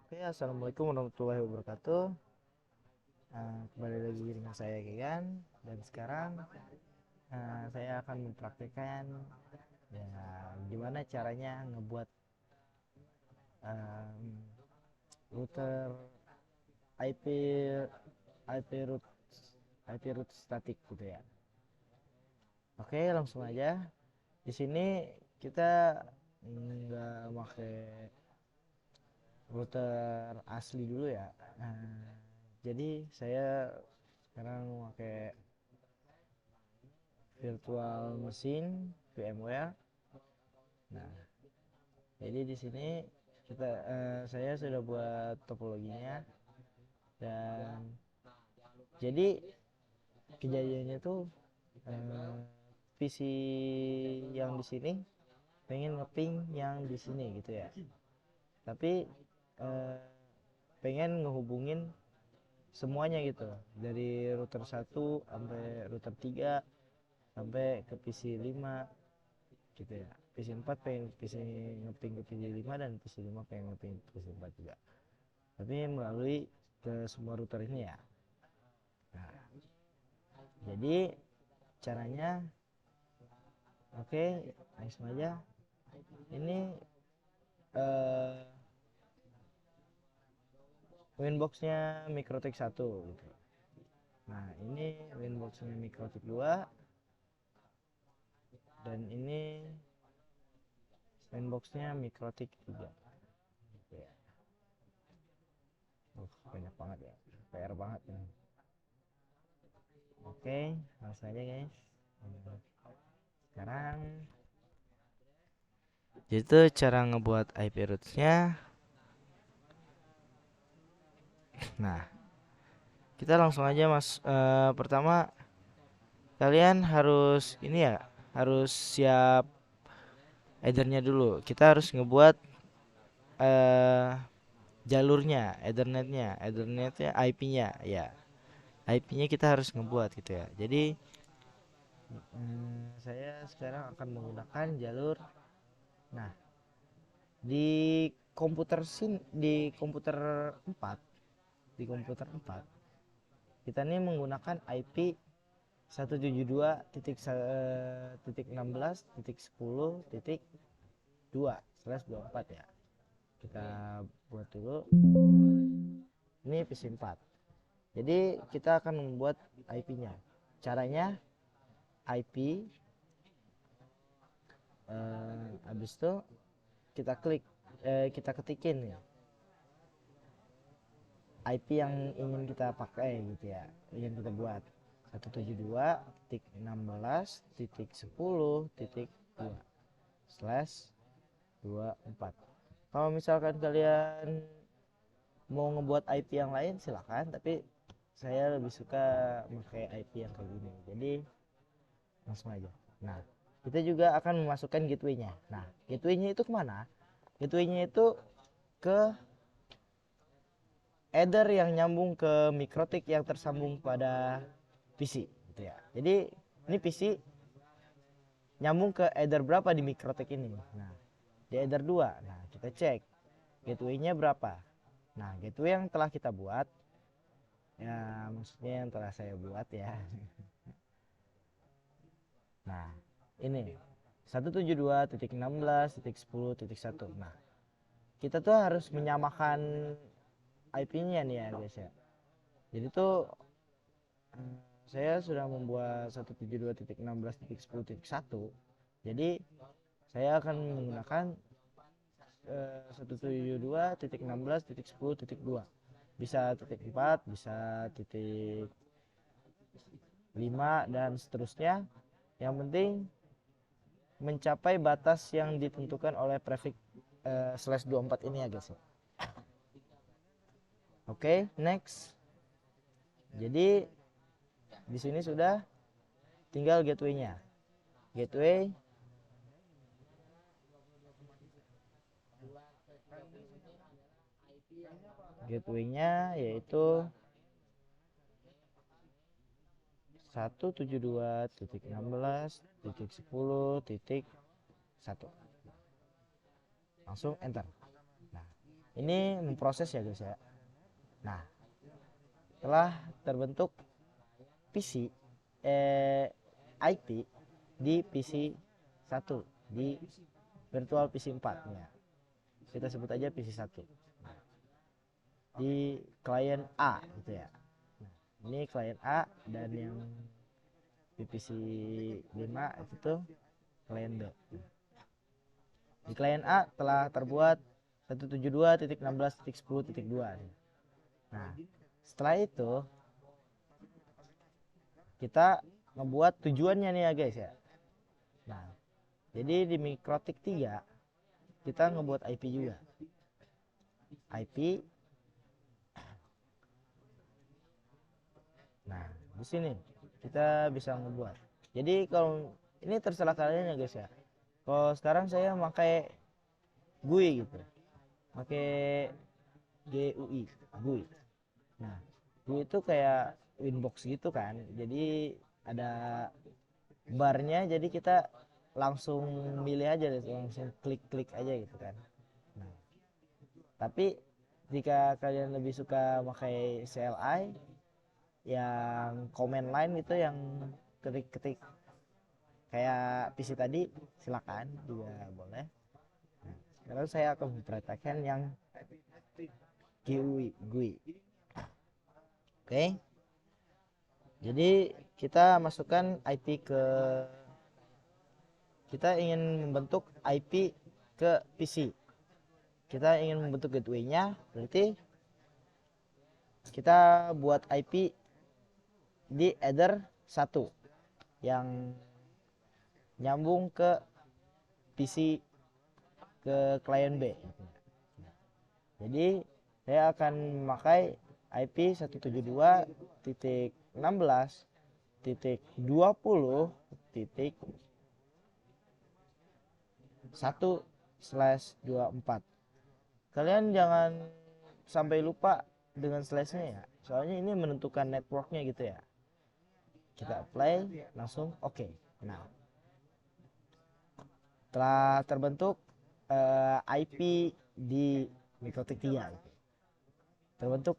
Oke, assalamualaikum warahmatullahi wabarakatuh. Kembali lagi dengan saya Kian, dan sekarang saya akan mempraktikkan ya, gimana caranya ngebuat um, router IP IP root IP root statik gitu ya. Oke, langsung aja. Di sini kita nggak pakai router asli dulu ya. Jadi saya sekarang pakai virtual machine VMware. Nah, jadi di sini saya sudah buat topologinya, dan jadi kejadiannya tuh PC yang di sini pengen ngeping yang di sini gitu ya. Tapi eh, pengen ngehubungin semuanya gitu, dari router 1 sampai router 3 sampai ke PC 5 gitu ya. PC 4 pengen PC ngeping ke PC 5, dan PC 5 pengen ngeping ke PC 4 juga, tapi melalui ke semua router ini ya. Nah, jadi caranya, oke, langsung aja. Ini eh, winboxnya Mikrotik 1 gitu. Nah, ini winboxnya Mikrotik 2, dan ini winboxnya Mikrotik 3 gitu ya. Banyak banget ya, PR banget ya. Oke, langsung aja guys. Sekarang itu cara ngebuat IP roots-nya. Nah, kita langsung aja mas. Pertama kalian harus ini ya, harus siap ethernya dulu. Kita harus ngebuat eh jalurnya, ethernetnya IP-nya ya. IP-nya kita harus ngebuat gitu ya. Jadi saya sekarang akan menggunakan jalur. Nah, di komputer 4 kita nih menggunakan IP 172.16.10.2/24 ya. Kita buat dulu. Ini PC 4. Jadi kita akan membuat IP-nya. Caranya IP habis itu kita ketikin ya IP yang ingin kita pakai gitu ya, yang kita buat 172.16.10.2/24. Kalau misalkan kalian mau ngebuat IP yang lain silahkan, tapi saya lebih suka pakai IP yang kayak gini, jadi langsung aja. Nah, kita juga akan memasukkan gateway-nya. Nah, gateway-nya itu kemana? Gateway-nya itu ke header yang nyambung ke mikrotik yang tersambung pada PC gitu ya. Jadi ini PC nyambung ke header berapa di mikrotik ini. Nah, di header 2. Nah, kita cek gateway-nya berapa. Nah, gateway yang telah kita buat, ya maksudnya yang telah saya buat ya. Nah, ini 172.16.10.1. Nah, kita tuh harus menyamakan IP-nya nih ya guys ya. Jadi tuh saya sudah membuat 172.16.10.1. Jadi saya akan menggunakan 172.16.10.2. Bisa titik 4, bisa titik 5, dan seterusnya. Yang penting mencapai batas yang ditentukan oleh prefix /24 ini ya guys. Oke, next. Jadi di sini sudah tinggal gateway-nya. Gateway-nya yaitu 172.16.10.1. Langsung enter. Nah, ini memproses ya guys ya. Nah, telah terbentuk PC IP di PC 1 di virtual PC 4 ya. Kita sebut aja PC 1 di klien A gitu ya. Nah, ini klien A dan yang di PC 5 itu klien B. Di klien A telah terbuat 172.16.10.2. Nah, setelah itu kita ngebuat tujuannya nih ya guys ya. Nah, jadi di Mikrotik 3 kita ngebuat IP juga. IP. Nah, di sini kita bisa ngebuat. Jadi kalau ini terserah kalian ya guys ya. Kalau sekarang saya pakai GUI gitu. Pakai GUI, GUI. Nah, GUI itu kayak Winbox gitu kan. Jadi ada barnya, jadi kita langsung milih aja, langsung klik-klik aja gitu kan. Nah, tapi jika kalian lebih suka pakai CLI yang command line gitu, yang ketik-ketik kayak PC tadi, silakan juga boleh. Nah, sekarang saya akan mempraktekkan yang GUI. Oke. Jadi kita masukkan IP kita ingin membentuk IP ke PC. Kita ingin membentuk gateway-nya, berarti kita buat IP di header 1 yang nyambung ke PC ke klien B. Jadi saya akan memakai IP 172.16.1/24. Kalian jangan sampai lupa dengan slash-nya ya, soalnya ini menentukan networknya gitu ya. Kita apply, langsung oke. Nah, telah terbentuk IP di Mikrotik 3 gitu. Terbentuk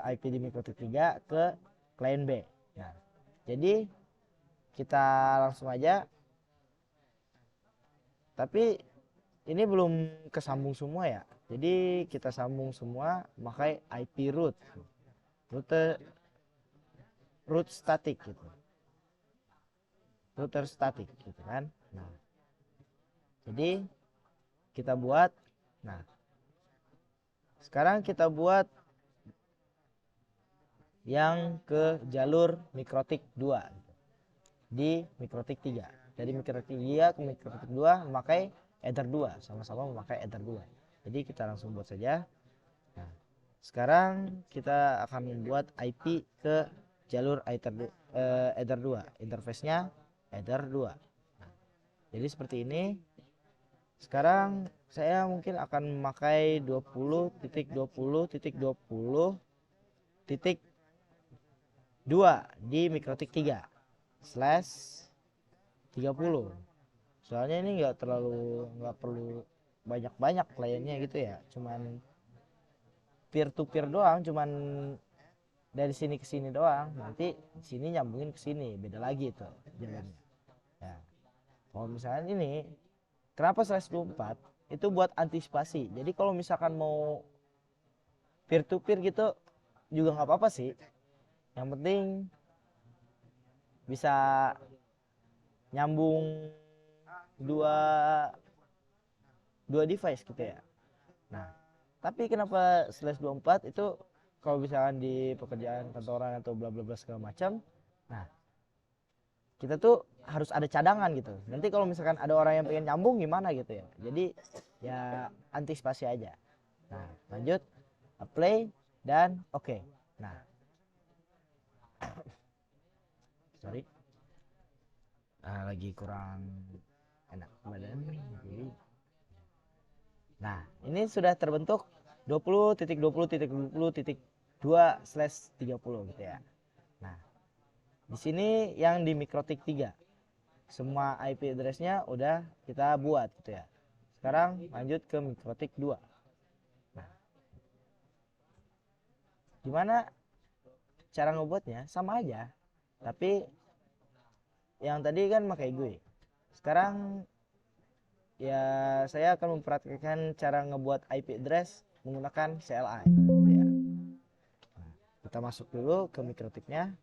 IP di Mikrotik 3 ke klien B. Nah, jadi kita langsung aja, tapi ini belum kesambung semua ya. Jadi kita sambung semua pakai IP root static gitu. Router static gitu kan. Nah, jadi kita buat. Nah, sekarang kita buat yang ke jalur Mikrotik 2 gitu, di Mikrotik 3. Dari Mikrotik 3 ke Mikrotik 2 memakai Ether 2, sama-sama memakai Ether 2. Jadi kita langsung buat saja. Nah, sekarang kita akan membuat IP ke jalur Ether 2. Interface-nya Ether 2. Nah, jadi seperti ini. Sekarang saya mungkin akan memakai 20.20.20.2 di Mikrotik 3 slash 30. Soalnya ini nggak perlu banyak-banyak kliennya gitu ya, cuman peer to peer doang, cuman dari sini ke sini doang, nanti sini nyambungin ke sini, beda lagi tuh jalannya ya. Kalau misalnya ini, kenapa slash 24 itu buat antisipasi. Jadi kalau misalkan mau peer to peer gitu juga nggak apa-apa sih, yang penting bisa nyambung dua device gitu ya. Nah, tapi kenapa slash 24 itu kalau misalkan di pekerjaan kantoran atau bla bla bla segala macam, nah kita tuh harus ada cadangan gitu. Nanti kalau misalkan ada orang yang pengen nyambung gimana gitu ya. Jadi ya antisipasi aja. Nah, lanjut apply dan oke. Nah, sorry, lagi kurang enak badan. Jadi, nah, ini sudah terbentuk 20.20.20.2/30 gitu ya. Nah, di sini yang di Mikrotik 3 semua IP address-nya udah kita buat gitu ya. Sekarang lanjut ke Mikrotik 2. Nah, Dimana cara ngebuatnya sama aja, tapi yang tadi kan pakai GUI. Sekarang ya saya akan mempraktikkan cara ngebuat IP address menggunakan CLI gitu ya. Nah, kita masuk dulu ke mikrotiknya.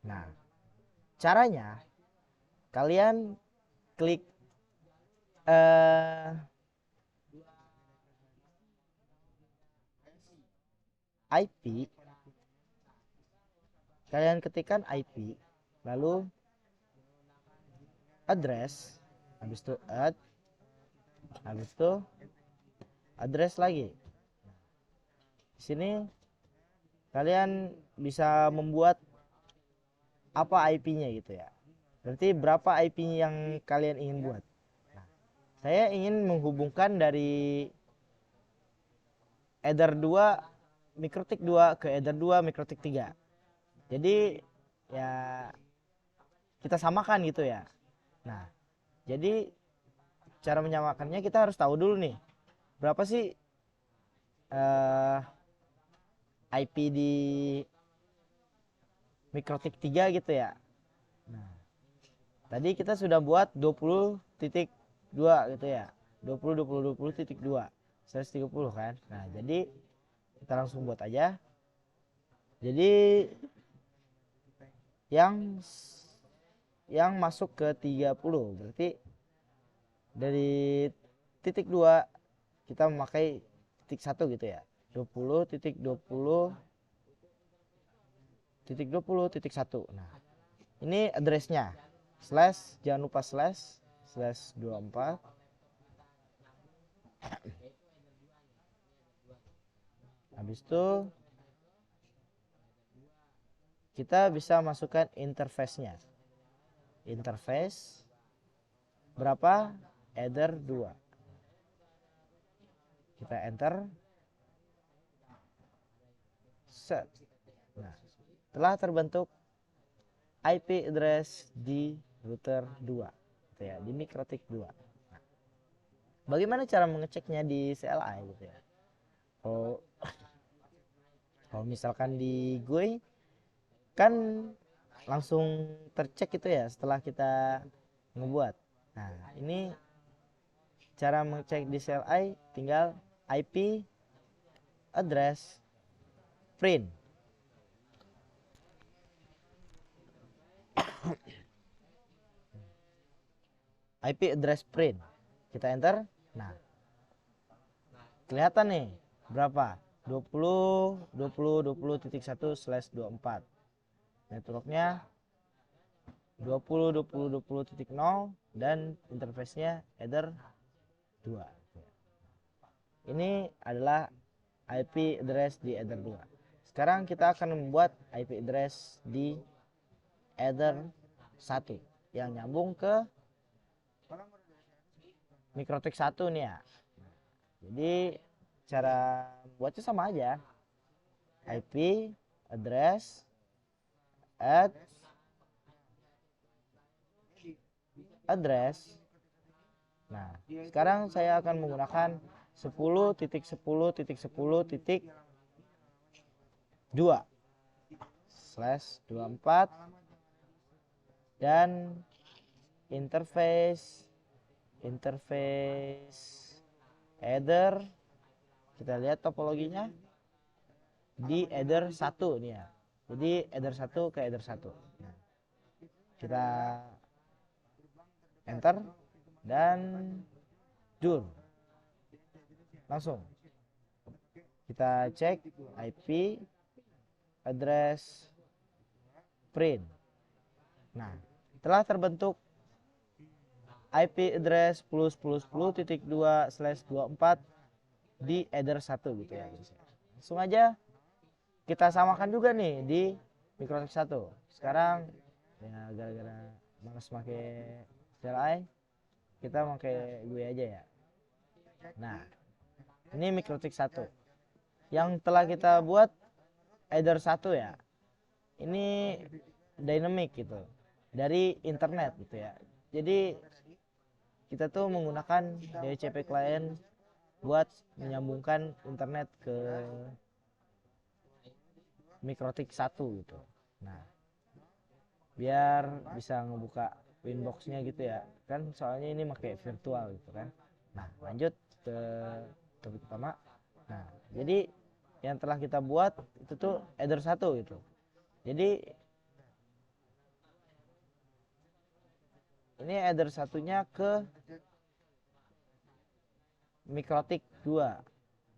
Nah, caranya kalian klik IP, kalian ketikkan IP, lalu address, habis itu add, habis itu address lagi. Di sini kalian bisa membuat apa IP-nya gitu ya. Berarti berapa IP yang kalian ingin buat. Nah, saya ingin menghubungkan dari Ether 2 mikrotik 2 ke Ether 2 mikrotik 3. Jadi ya kita samakan gitu ya. Nah, jadi cara menyamakannya kita harus tahu dulu nih berapa sih IP di mikrotik 3 gitu ya. Nah, tadi kita sudah buat 20.2 gitu ya. 20.20.20.2 130 kan. Nah, jadi kita langsung buat aja. Jadi yang masuk ke 30 berarti dari titik 2 kita memakai titik 1 gitu ya. 20.20.20.1. Nah, ini addressnya. Slash, jangan lupa slash 24. Habis itu kita bisa masukkan interface-nya. Interface berapa? Ether 2. Kita enter. Set. Nah, telah terbentuk IP address di router 2 gitu ya, di mikrotik 2. Nah, bagaimana cara mengeceknya di CLI gitu ya? Kalau misalkan di GUI kan langsung tercek itu ya setelah kita ngebuat. Nah, ini cara mengecek di CLI tinggal IP address print. IP address print. Kita enter. Nah, kelihatan nih berapa? 20.20.20.1/24. Networknya 20.20.20.0 dan interface-nya Ether 2. Ini adalah IP address di Ether 2. Sekarang kita akan membuat IP address di Ether 1 yang nyambung ke mikrotik 1 nih ya. Jadi cara buatnya sama aja. IP address add address. Nah, sekarang saya akan menggunakan 10.10.10.2/24 dan interface Ether, kita lihat topologinya di Ether 1 nih ya. Jadi Ether 1 ke Ether 1. Nah, kita enter dan done. Langsung kita cek IP address print. Nah, telah terbentuk IP address ++++2/24 di Ether 1 gitu ya. Langsung aja kita samakan juga nih di mikrotik 1. Sekarang ya gara-gara malas pakai CLI, kita pakai GUI aja ya. Nah, ini mikrotik 1 yang telah kita buat Ether 1 ya. Ini dynamic gitu dari internet gitu ya. Jadi kita tuh menggunakan DHCP client buat menyambungkan internet ke mikrotik 1 gitu. Nah, biar bisa ngebuka Winbox-nya gitu ya. Kan soalnya ini pakai virtual gitu kan. Nah, lanjut ke topik utama. Nah, jadi yang telah kita buat itu tuh header 1 gitu. Jadi ini header satunya ke mikrotik 2.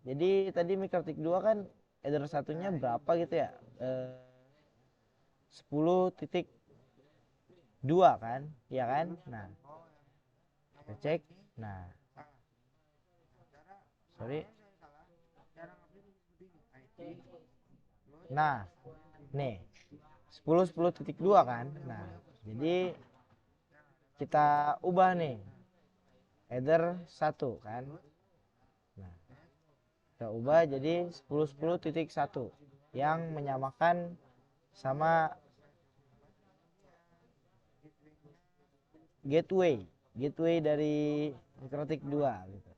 Jadi tadi mikrotik 2 kan header satunya berapa gitu ya? 10.2 kan? Iya kan? Nah, kita cek. Nah, sorry. Nah, nih 10.10.2 kan? Nah, jadi kita ubah nih header 1 kan? Nah, kita ubah jadi 10.10.1 yang menyamakan sama gateway dari mikrotik 2 gitu.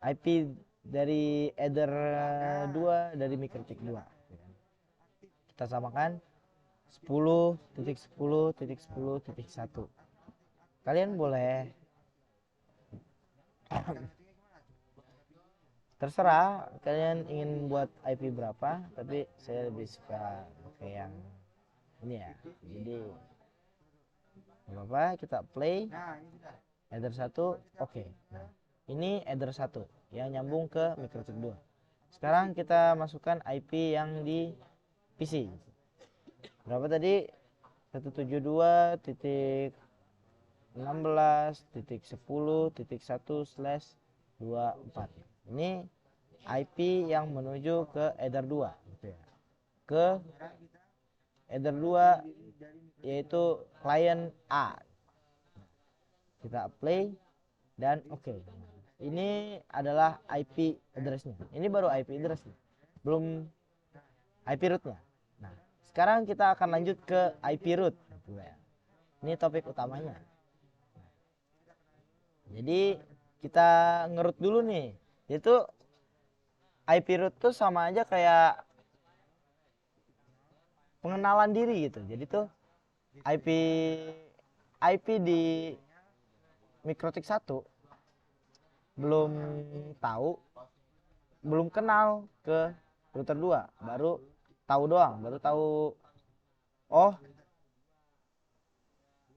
IP dari header 2 dari mikrotik 2. Kita samakan 10.10.10.1. Kalian boleh terserah kalian ingin buat IP berapa, tapi saya lebih suka pakai yang ini ya. Jadi apa, kita play header 1, oke. Nah, ini header 1 yang nyambung ke mikrotik 2. Sekarang kita masukkan IP yang di PC. Berapa tadi? 172.16.10.1/24. Ini IP yang menuju ke header 2 gitu ya. Ke header 2 yaitu client A. Kita play dan oke. Ini adalah IP address-nya. Ini baru IP address nih. Belum IP root-nya. Nah, sekarang kita akan lanjut ke IP root gitu ya. Ini topik utamanya. Jadi kita ngerut dulu nih. Itu IP root tuh sama aja kayak pengenalan diri gitu. Jadi tuh IP di mikrotik 1 belum tahu, belum kenal ke router 2, baru tahu doang, baru tahu oh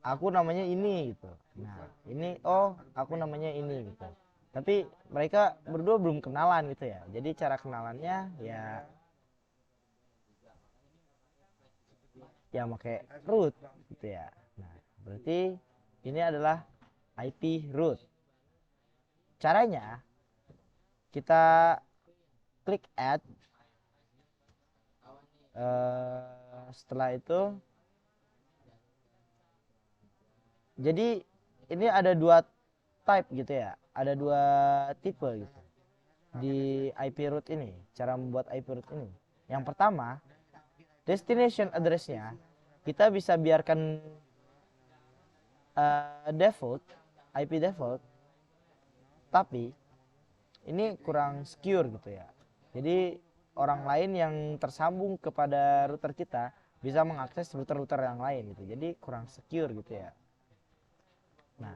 aku namanya ini gitu. Nah, ini oh aku namanya ini gitu. Tapi mereka berdua belum kenalan gitu ya. Jadi cara kenalannya ya pakai root gitu ya. Nah, berarti ini adalah IP root. Caranya kita klik add, setelah itu jadi ini ada dua type gitu ya, ada dua tipe gitu di IP root ini. Cara membuat IP root ini, yang pertama destination address-nya kita bisa biarkan default, IP default, tapi ini kurang secure gitu ya. Jadi orang lain yang tersambung kepada router kita bisa mengakses router-router yang lain gitu. Jadi kurang secure gitu ya. Nah,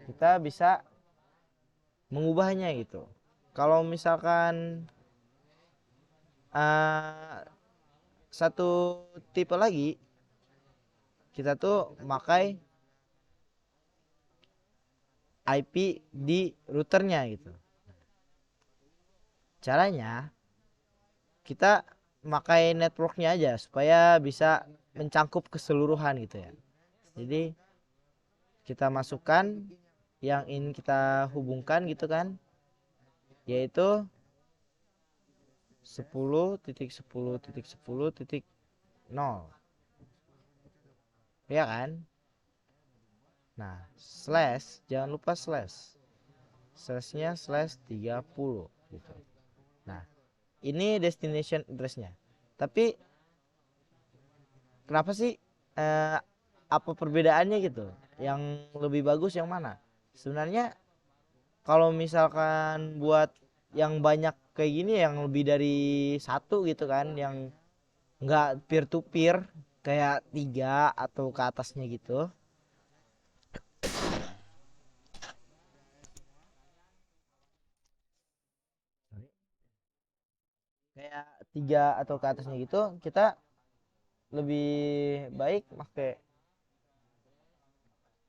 kita bisa mengubahnya gitu. Kalau misalkan satu tipe lagi, kita tuh pakai IP di routernya gitu. Caranya kita pakai networknya aja supaya bisa mencangkup keseluruhan gitu ya. Jadi kita masukkan yang ingin kita hubungkan gitu kan, yaitu 10.10.10.0 ya kan. Nah, slash, jangan lupa slashnya /30 gitu. Nah, ini destination addressnya. Tapi kenapa sih apa perbedaannya gitu? Yang lebih bagus yang mana? Sebenarnya kalau misalkan buat yang banyak kayak gini, yang lebih dari satu gitu kan, yang nggak peer to peer, kayak 3 atau ke atasnya gitu, kayak 3 atau ke atasnya gitu, kita lebih baik pakai,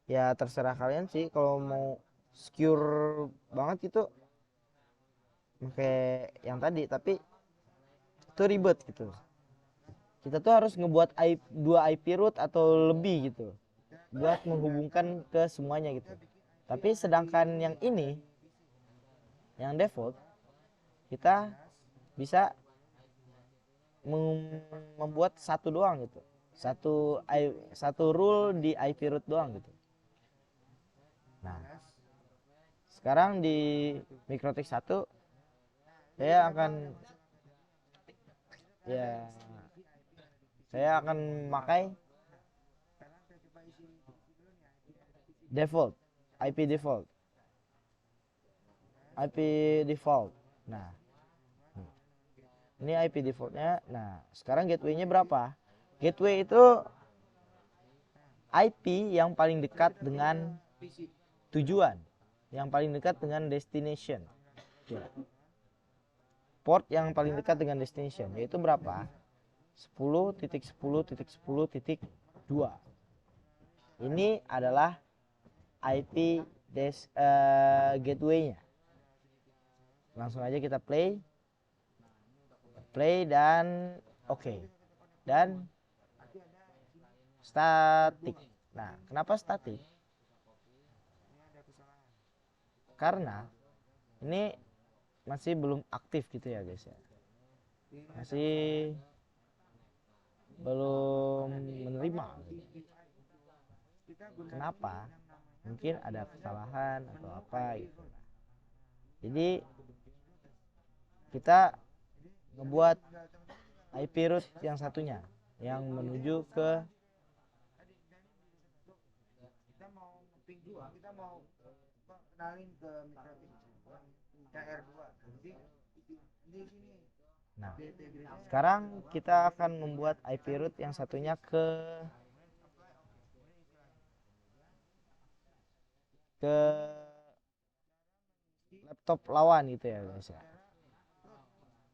ya terserah kalian sih, kalau mau secure banget gitu pakai yang tadi, tapi itu ribet gitu. Kita tuh harus ngebuat 2 IP root atau lebih gitu buat menghubungkan ke semuanya gitu. Tapi sedangkan yang ini, yang default, kita bisa membuat satu doang gitu, satu rule di IP root doang gitu. Nah, sekarang di Mikrotik 1 saya akan, ya saya akan memakai default, IP default, IP default. Nah, ini IP defaultnya. Nah, sekarang gateway-nya berapa? Gateway itu IP yang paling dekat dengan tujuan, yang paling dekat dengan destination. Ya. Port yang paling dekat dengan destination yaitu berapa? 10.10.10.2. Ini adalah IP gateway-nya. Langsung aja kita play dan oke. Dan static. Nah, kenapa static? Karena ini masih belum aktif gitu ya guys ya. Masih belum menerima. Kenapa? Mungkin ada kesalahan atau apa gitu. Jadi kita ngebuat IP root yang satunya yang menuju ke Nah, sekarang kita akan membuat IP root yang satunya ke laptop lawan gitu ya guys ya.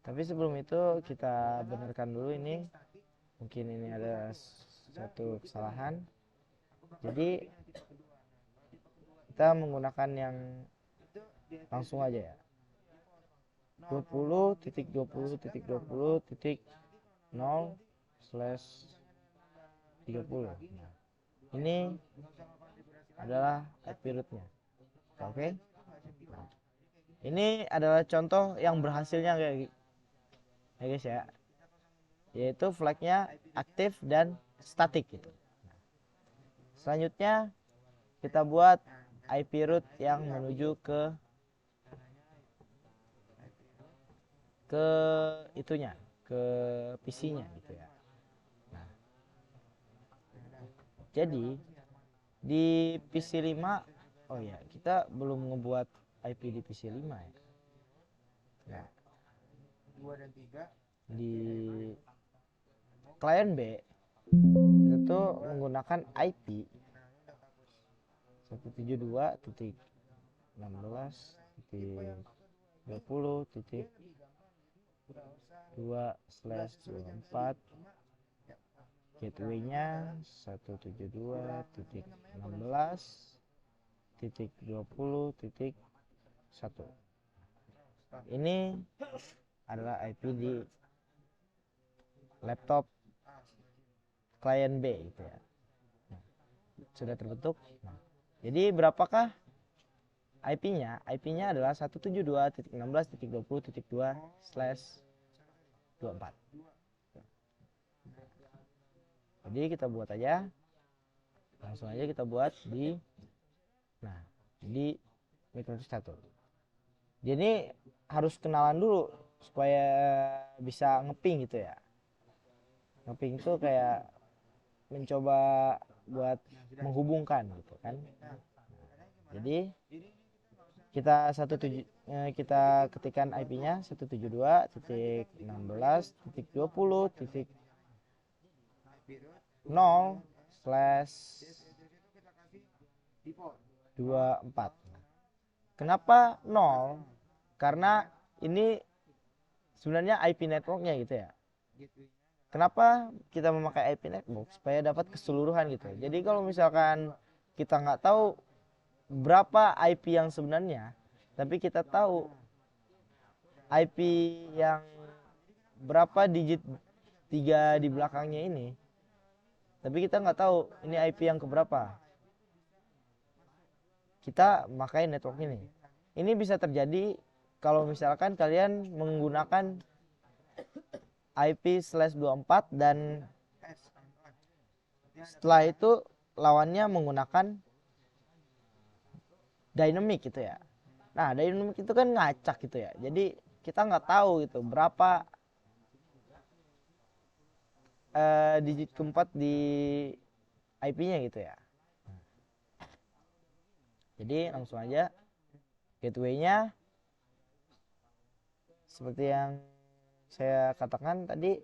Tapi sebelum itu kita benarkan dulu ini. Mungkin ini ada satu kesalahan. Jadi kita menggunakan yang langsung aja ya. 20.20.20.0/30. Nah, ini adalah IP rootnya. Oke. Nah, ini adalah contoh yang berhasilnya kayak ya guys ya. Yaitu flagnya aktif dan statik gitu. Selanjutnya kita buat IP root yang menuju ke itunya, ke PC-nya gitu ya. Nah, jadi di PC 5, oh ya, kita belum ngebuat IP di PC 5 ya. Nah, di klien B itu menggunakan IP 172.16.20.2/24, gateway-nya 172.16.20.1. Ini adalah IP di laptop klien B gitu ya. Nah, sudah terbentuk. Nah, jadi berapakah IP-nya? IP-nya adalah 172.16.20.2/24. Jadi kita buat aja, langsung aja kita buat di Mikrotik 1. Jadi harus kenalan dulu supaya bisa ngeping gitu ya. Ngeping itu kayak mencoba buat menghubungkan gitu kan. Jadi kita ketikkan IP-nya 172.120.0/24. Kenapa 0? Karena ini sebenarnya IP networknya gitu ya. Kenapa kita memakai IP network? Supaya dapat keseluruhan gitu. Jadi kalau misalkan kita nggak tahu berapa IP yang sebenarnya, tapi kita tahu IP yang berapa digit 3 di belakangnya ini, tapi kita nggak tahu ini IP yang keberapa, kita pakai network ini. Ini bisa terjadi kalau misalkan kalian menggunakan IP/24 dan setelah itu lawannya menggunakan dynamic gitu ya. Nah, dynamic itu kan ngacak gitu ya. Jadi kita nggak tahu gitu berapa digit keempat di IP-nya gitu ya. Jadi langsung aja gateway-nya seperti yang saya katakan tadi,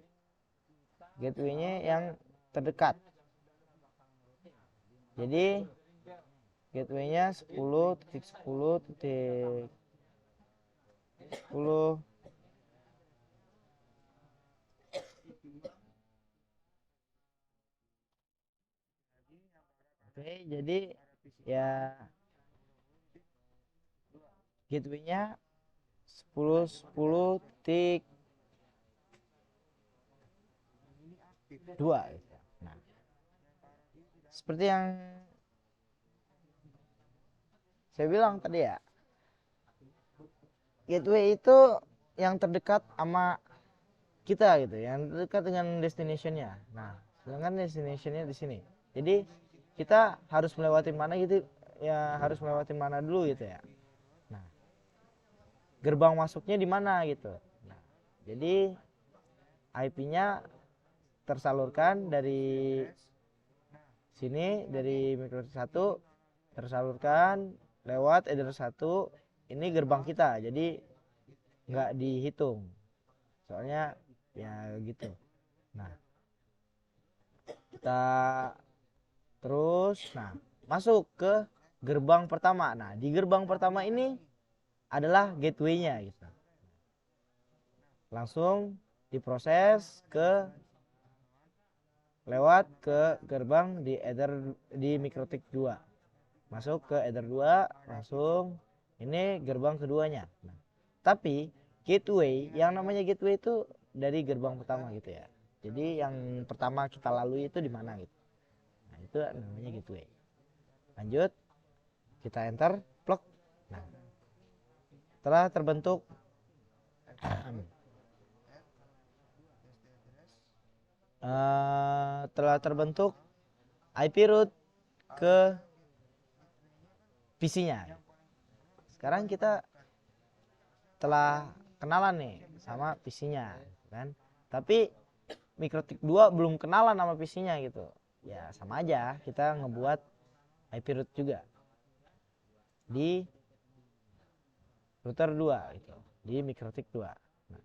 gateway-nya yang terdekat. Jadi gateway-nya 10.10.10. Oke, jadi ya gateway-nya 10.10.2. Nah, seperti yang saya bilang tadi ya, gateway itu yang terdekat sama kita gitu, yang terdekat dengan destination-nya. Nah, sedangkan destination-nya di sini. Jadi kita harus melewati mana gitu ya, harus melewati mana dulu gitu ya. Nah, gerbang masuknya di mana gitu. Nah, jadi IP-nya tersalurkan dari sini, dari mikrotik 1 tersalurkan lewat header 1. Ini gerbang kita, jadi nggak dihitung soalnya ya gitu. Nah, kita terus masuk ke gerbang pertama. Nah, di gerbang pertama ini adalah gateway-nya gitu. Langsung diproses lewat ke gerbang di header di mikrotik 2. Masuk ke header 2 langsung, ini gerbang keduanya. Nah, tapi gateway, yang namanya gateway itu dari gerbang pertama gitu ya. Jadi yang pertama kita lalui itu di mana gitu. Nah, itu namanya gateway. Lanjut, kita enter, plug. Nah, telah terbentuk IP root ke PC-nya. Sekarang kita telah kenalan nih sama PC-nya kan. Tapi mikrotik 2 belum kenalan sama PC-nya gitu. Ya sama aja, kita ngebuat IP root juga di router 2 gitu, di mikrotik 2. Nah,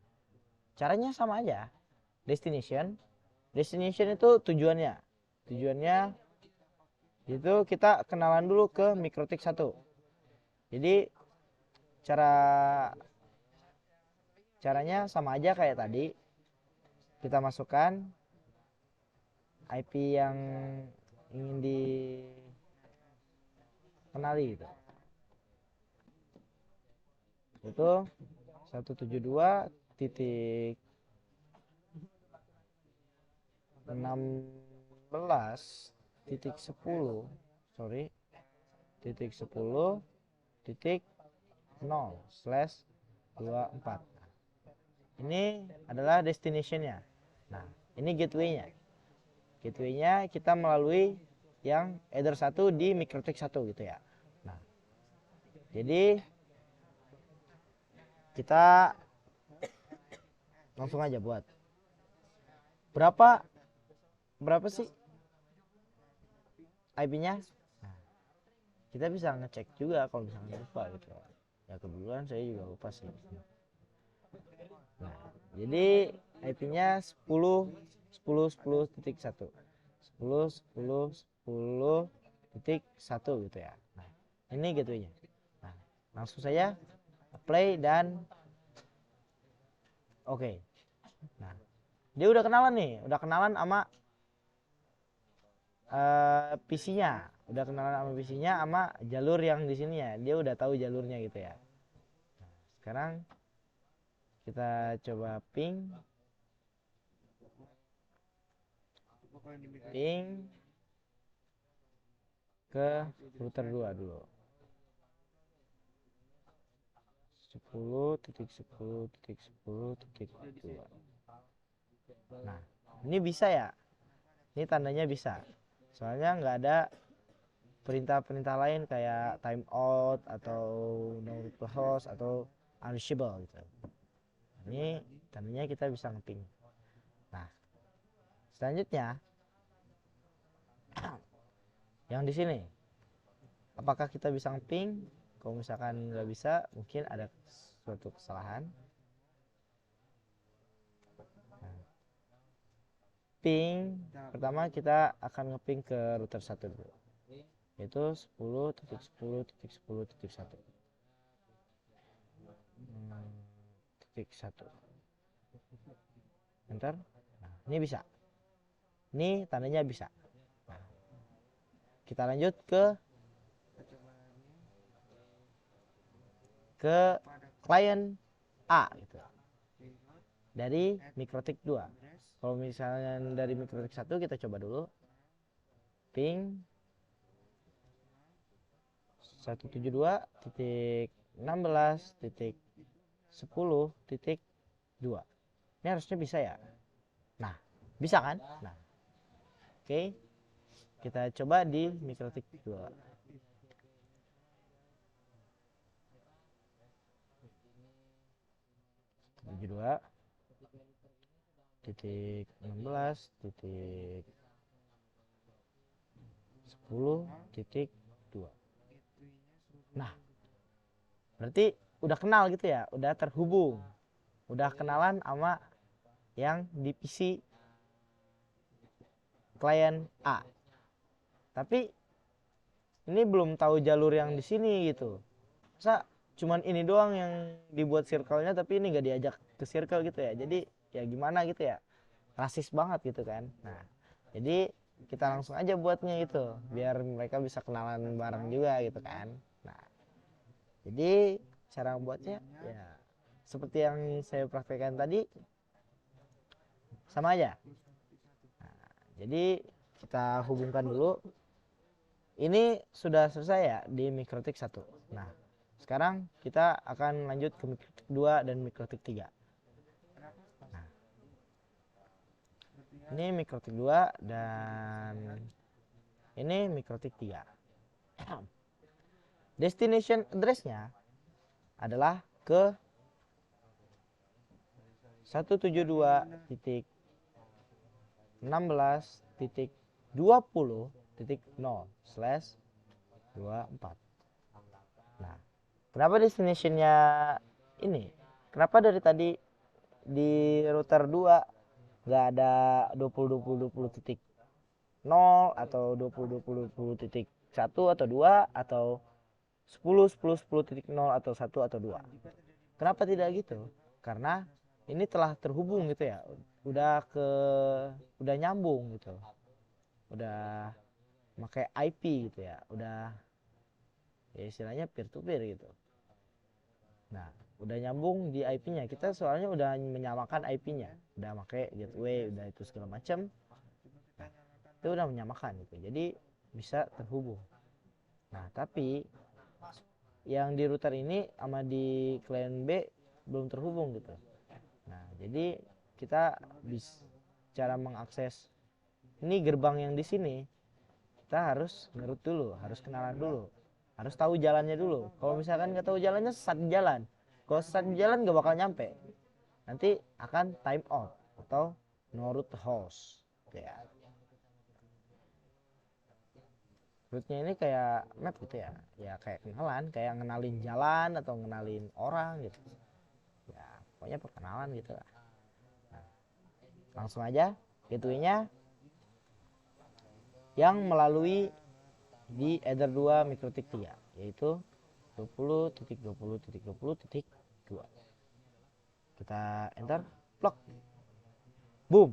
caranya sama aja. Destination itu tujuannya itu kita kenalan dulu ke mikrotik 1. Jadi caranya sama aja kayak tadi. Kita masukkan IP yang ingin dikenali gitu. Itu 172.10.10.0/24. Ini adalah destination-nya. Nah, ini gateway-nya. Gateway-nya kita melalui yang header 1 di mikrotik 1 gitu ya. Nah, jadi kita langsung aja buat. Berapa sih IP-nya? Nah, kita bisa ngecek juga kalau misalnya lupa gitu. Ya kebetulan saya juga lupa sih. Nah, jadi IP-nya 10.10.10.1 10.10.10.1 gitu ya. Nah, ini gateway-nya. Nah, langsung saja play dan oke. Nah, dia udah kenalan nih, udah kenalan sama PC-nya, udah kenalan sama PC-nya sama jalur yang di sini ya. Dia udah tahu jalurnya gitu ya. Nah, sekarang kita coba ping ke router 2 dulu. 10.10.10.2. Nah, ini bisa ya. Ini tandanya bisa. Soalnya nggak ada perintah-perintah lain kayak timeout atau no reply host atau unreachable gitu. Ini tandanya kita bisa ngeping. Nah, selanjutnya yang di sini, apakah kita bisa ngeping? Kalau misalkan nggak bisa, mungkin ada suatu kesalahan. Nah, ping pertama kita akan ngeping ke router 1 dulu, yaitu 10.10.10.1 titik 1 enter. Nah, ini bisa, ini tandanya bisa. Nah, kita lanjut ke klien A gitu, dari MikroTik 2. Kalau misalnya dari MikroTik 1 kita coba dulu ping 172.16.10.2. Ini harusnya bisa ya. Nah, bisa kan? Nah, oke. Kita coba di MikroTik 2. 72.16.10.2. Nah, berarti udah kenal gitu ya, udah terhubung, udah kenalan sama yang di PC klien A. Tapi ini belum tahu jalur yang di sini gitu. Masa cuman ini doang yang dibuat circle-nya tapi ini nggak diajak ke circle gitu ya. Jadi ya gimana gitu ya. Rasis banget gitu kan. Nah, jadi kita langsung aja buatnya gitu biar mereka bisa kenalan bareng juga gitu kan. Nah, jadi cara membuatnya ya seperti yang saya praktekkan tadi, sama aja. Nah, jadi kita hubungkan dulu. Ini sudah selesai ya di MikroTik 1. Nah, sekarang kita akan lanjut ke MikroTik 2 dan MikroTik 3. Nah, ini MikroTik 2 dan ini MikroTik 3. Destination address-nya adalah ke 172.16.20/24. Nah, kenapa destination-nya ini? Kenapa dari tadi di router 2 nggak ada 20.20.20.0 atau 20.20.20.1 atau 2 atau 10.10.10.0 atau 1 atau 2? Kenapa tidak gitu? Karena ini telah terhubung gitu ya, udah nyambung gitu, udah pakai IP gitu ya, udah ya istilahnya peer to peer gitu. Nah, udah nyambung di IP-nya, kita soalnya udah menyamakan IP-nya, udah pakai gateway, udah itu segala macam. Nah, itu udah menyamakan gitu, jadi bisa terhubung. Nah, tapi yang di router ini sama di klien B belum terhubung gitu. Nah, jadi kita bisa cara mengakses ini gerbang yang di sini, kita harus ngerut dulu, harus kenalan dulu, harus tahu jalannya dulu. Kalau misalkan nggak tahu jalannya, sesat di jalan. Kalau sesat di jalan nggak bakal nyampe, nanti akan time out atau no root host ya. rootnya ini kayak map gitu ya, ya kayak kenalan, kayak ngenalin jalan atau ngenalin orang gitu ya, pokoknya perkenalan gitu lah. Nah, langsung aja gateway-nya yang melalui di Ether 2 mikrotik 3, yaitu 20.20.20.2. Kita enter, plok, boom,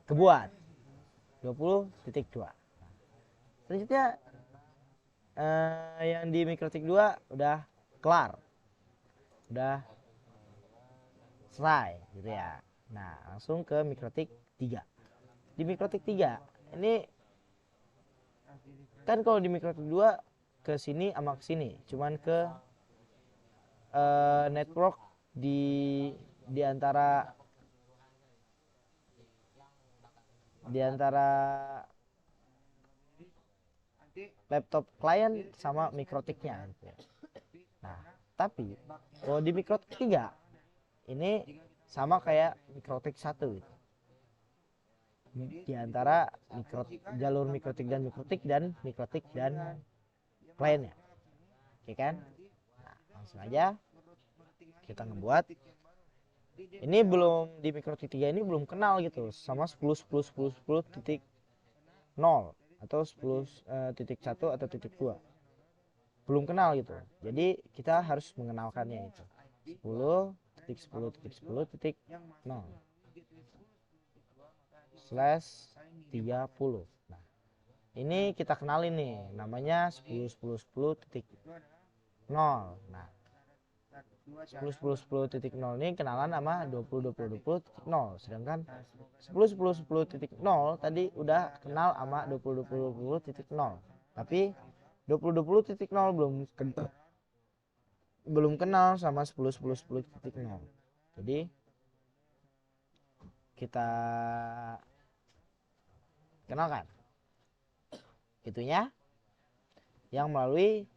kebuat 20.2. Selanjutnya yang di mikrotik 2 udah kelar, udah selesai gitu ya. Nah, langsung ke mikrotik 3. Di mikrotik 3 ini kan kalau di mikrotik 2 ke sini sama ke sini, cuman ke network di antara laptop klien sama mikrotiknya gitu ya. Nah, tapi kalau di mikrotik 3 ini sama kayak mikrotik 1 gitu. Di antara jalur mikrotik dan mikrotik dan kliennya. Oke kan? Nah, langsung aja kita ngebuat. Ini belum di mikrotik 3 ini belum kenal gitu sama 10.10.10.10.0 atau 10.1 atau titik 2. Belum kenal gitu. Jadi kita harus mengenalkannya itu. 10.10.10.0 slash 30. Nah, ini kita kenalin nih, namanya 10.10.10.0. Nah, 10.10.10.0 ini kenalan sama 20.20.20.0, sedangkan 10.10.10.0 tadi udah kenal sama 20.20.20.0, tapi 20.20.0 belum kenal sama 10.10.10.0. Jadi kita kenalkan itunya yang melalui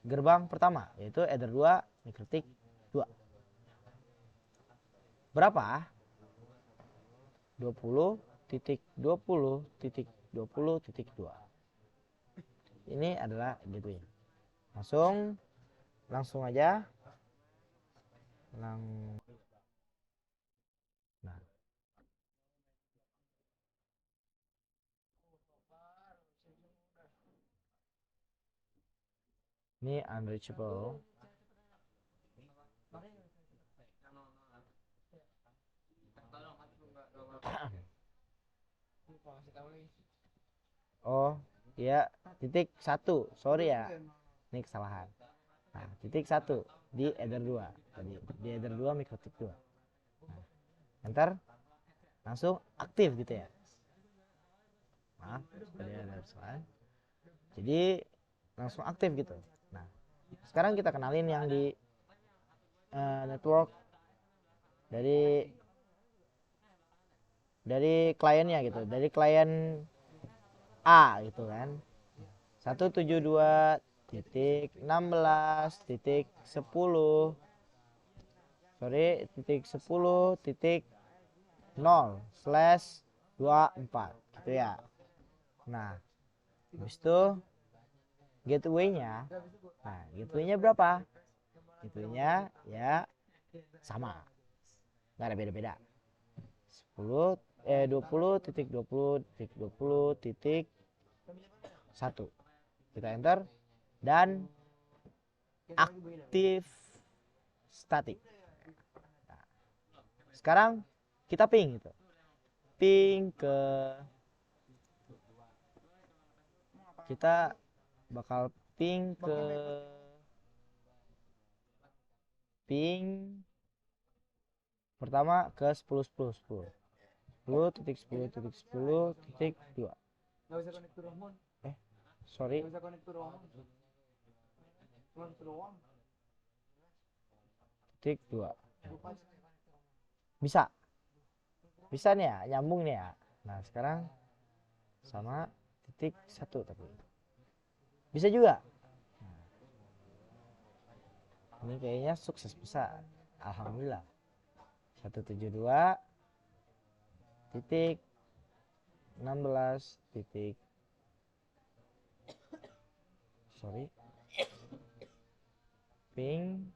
gerbang pertama, yaitu Ether 2 mikrotik 2. Berapa? 20.20.20.2. Ini adalah gateway. Langsung aja. Nah, ini unreachable. Oh ya, titik 1, sorry ya, ini kesalahan. Nah, titik 1 di Ether 2 tadi, di Ether 2 mikrotik 2. Nah, enter, langsung aktif gitu ya. Maaf, tadi ada kesalahan. Jadi langsung aktif gitu. Nah, sekarang kita kenalin yang di network dari kliennya gitu, dari klien A gitu kan. 172.16.10 sorry titik 10.0/24 gitu ya. Nah, habis itu gateway-nya, nah gateway-nya berapa? Gateway-nya ya sama, nggak ada beda-beda. 20.20.20.1. Kita enter dan aktif static. Nah, sekarang kita ping gitu. Kita bakal ping pertama ke 10.10.10. 10.10.10.2. Sorry. Titik 2. Bisa nih ya, nyambung nih ya. Nah, sekarang sama titik 1 tapi bisa juga. Nah, ini kayaknya sukses, bisa, alhamdulillah. 172 titik 16 titik ping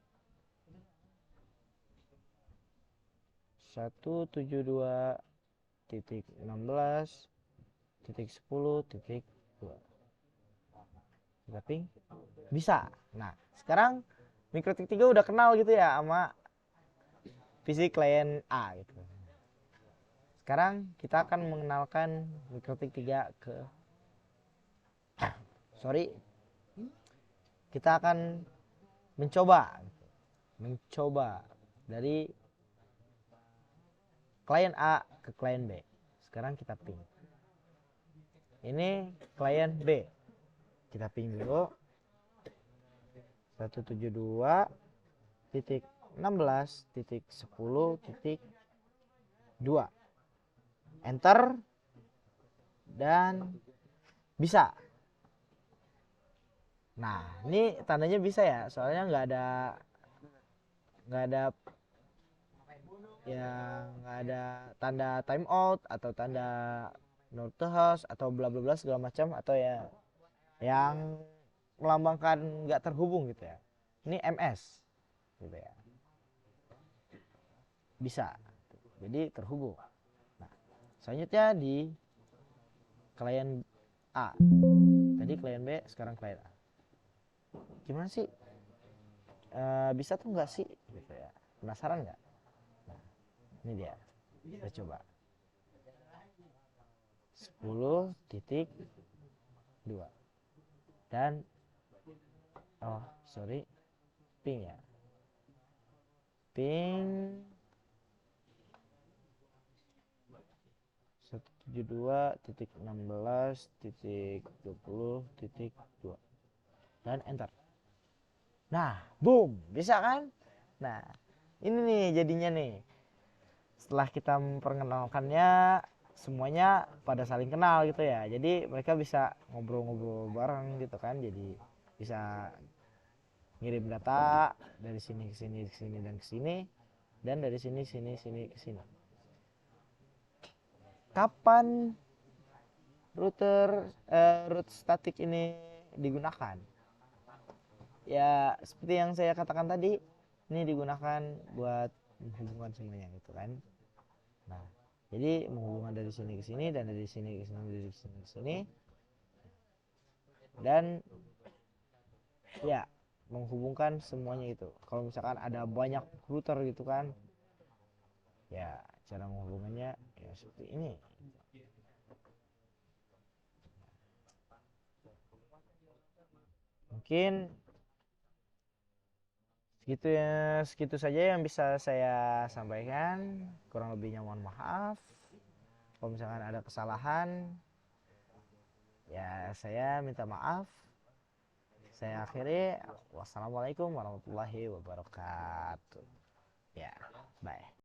172.16.10.2 kita ping bisa. Nah sekarang Mikrotik 3 udah kenal gitu ya sama PC klien A gitu. Sekarang kita akan mengenalkan Mikrotik 3 ke kita akan mencoba dari klien A ke klien B. Sekarang kita ping. Ini klien B. Kita ping dulu 172.16.10.2. Enter dan bisa. Nah, ini tandanya bisa ya, soalnya nggak ada tanda timeout atau tanda not to host atau bla bla bla segala macam, atau ya yang melambangkan nggak terhubung gitu ya. Ini MS gitu ya, bisa, jadi terhubung. Nah selanjutnya di klien A, tadi klien B, sekarang klien A. Gimana sih, bisa tuh nggak sih gitu ya, penasaran nggak? Nah ini dia, kita coba 10.2 dan ping ya, ping 172.16.20.2 dan enter. Nah boom, bisa kan? Nah ini nih jadinya nih, setelah kita memperkenalkannya semuanya pada saling kenal gitu ya, jadi mereka bisa ngobrol-ngobrol bareng gitu kan, jadi bisa ngirim data dari sini ke sini, ke sini dan ke sini, dan dari sini ke sini. Kapan root statik ini digunakan? Ya seperti yang saya katakan tadi, ini digunakan buat menghubungkan semuanya gitu kan. Nah jadi menghubungkan dari sini ke sini, dan dari sini ke sini, dari sini ke sini, dan ya menghubungkan semuanya itu. Kalau misalkan ada banyak router gitu kan, ya cara menghubungannya ya seperti ini. Mungkin segitu saja yang bisa saya sampaikan, kurang lebihnya mohon maaf. Kalau misalkan ada kesalahan ya saya minta maaf. Saya akhiri, wassalamualaikum warahmatullahi wabarakatuh. Ya, bye.